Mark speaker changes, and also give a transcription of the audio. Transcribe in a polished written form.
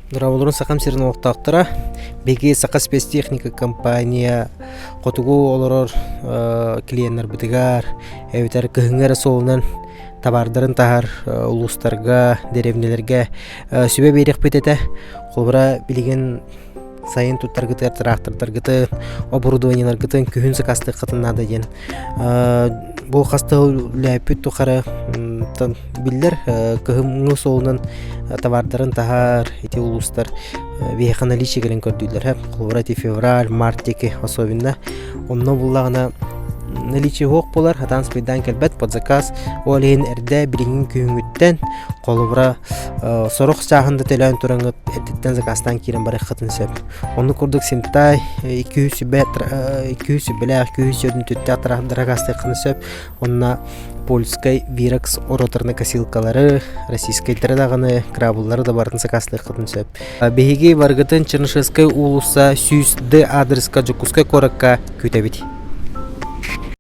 Speaker 1: Дұрабылырын сақам серін олықтақтыра, беге сақа спецтехника компания қотуғу олырыр клиенттер бұдығар, әуітер көхіңер солынан табардарын тағар ұлыстарға, деревнелерге сөбе бейрек бететі, қолбыра білеген сайын туттаргыты, трактортаргыты, оборудованияларгыты көхін сақасты қытынады ден. Бұл қасты ләпіт тұқары білдер көхімнің солынан табардарын тағар, ете ұлыстар бейхана личи келен көрдүйлер. Қолбыра февраль, март теке особенно. Онно бұллағына наличие хоқ болар, хатан спейдан келбет под заказ, олейін әрді біліңін күйіңіттен қолыбыра сорық сағында төләуін тұраңып әдеттен заказтан керен бары қытын сөп. Оны көрдік сентай 200 біләқ 200 өдін түтті атырағасты қыны сөп. Онына польскай виракс ороторны косилкалары, российскай тіредағыны крабылары да барын заказты қытын сөп. Бейге барғытын Чернышевскай улуса 100 д адреска жүкускай коракка көтәбет.